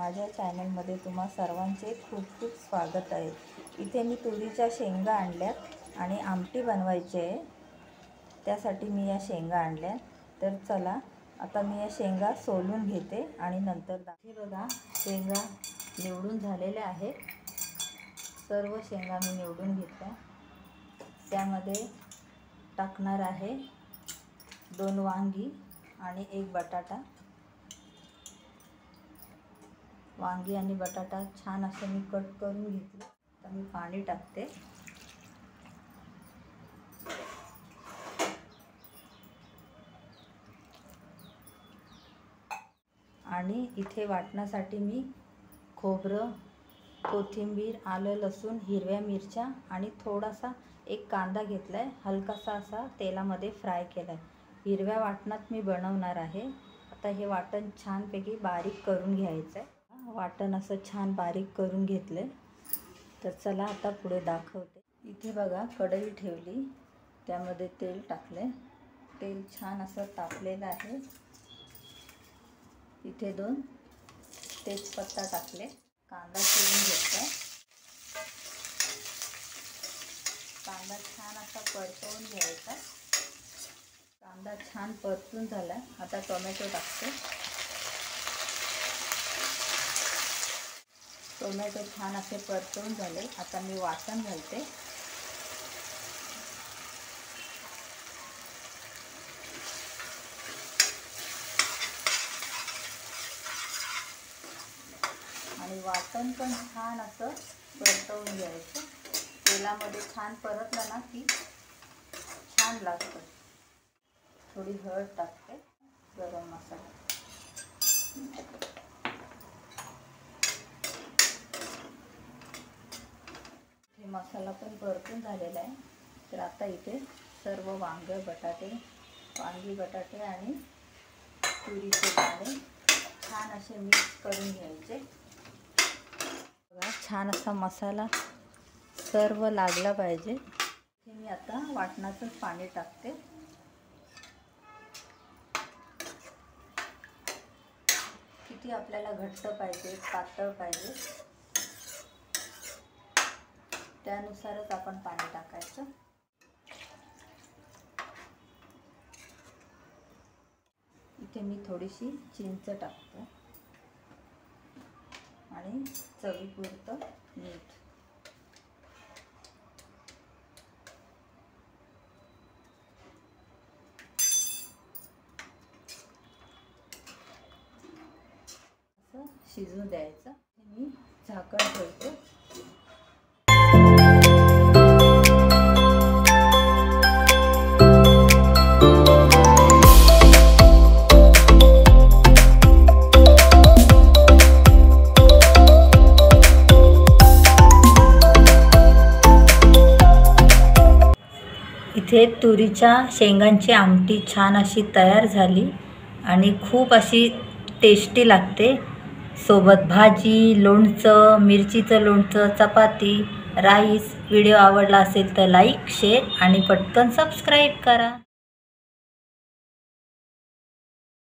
माझ्या चॅनलमध्ये तुम्हा सर्वांचे खूप खूप स्वागत आहे। इथे मी तुरीच्या शेंगा आणल्यात आणि आमटी बनवायची आहे, त्यासाठी मी या शेंगा आणल्या। तर चला आता मी या शेंगा सोलून घेते आणि नंतर हे बघा शेंगा निवडून झालेल्या आहेत। सर्व शेंगा मी निवडून घेतल्या। त्यामध्ये टाकणार आहे 2 वांगी आणि 1 बटाटा। वांगी आणि बटाटा छान असं मी कट करून घेतलं। आता मी पाणी टाकते आणि इथे वाटण्यासाठी मी खोबरं, कोथिंबीर, आलं, लसूण, हिरव्या मिरच्या आणि थोडासा 1 कांदा घेतलाय। हलकासा असा तेलामध्ये फ्राय केलाय। हिरव्या वाटणात मी बनवणार आहे। आता हे वाटण छानपैकी बारीक करून घ्यायचं आहे। वाटण असं छान बारीक करून घेतले। तर चला आता पुढे दाखवते। इथे बघा कढई ठेवली, त्यामध्ये तेल टाकले। तेल छान असं तापलेलं आहे। इथे 2 तेजपत्ता टाकले। कांदा चिरून घेतला। कांदा छान असा परतवून घ्यायचा। कांदा छान परतून झाला। आता टोमॅटो टाकते। टोमॅटो छान असे परतवून झाले। आता मी वाटण घालते। आणि वाटण पण छान असं परतवून घ्यायचं। तेलामध्ये छान परतलं ना की छान लागतं। थोडी हळद टाकते, गरम मसाला। हे मसाला पण परतून झालेला आहे। तर आता इथे सर्व वांगी, बटाटे आणि तुरीचे दाणे छान असे मिक्स करून घ्यायचे। छान असा मसाला सर्व लागला पाहिजे। हे मी आता वाटणाचं पाणी टाकते। किती आपल्याला घट्ट पाहिजे, पातळ पाहिजे त्यानुसारच आपण पाणी टाकायचं। इथे मी थोडीशी चिंच टाकते आणि चवीपुरतं मीठ। असं शिजू द्यायचं। मी झाकण ठेवते। इथे तुरीच्या शेंगांची आमटी छान अशी तयार झाली आणि खूप अशी टेस्टी लागते। सोबत भाजी, लोणचं, मिरचीचं लोणचं, चपाती, राईस। व्हिडिओ आवडला असेल तर लाईक, शेअर आणि पटकन सबस्क्राईब करा।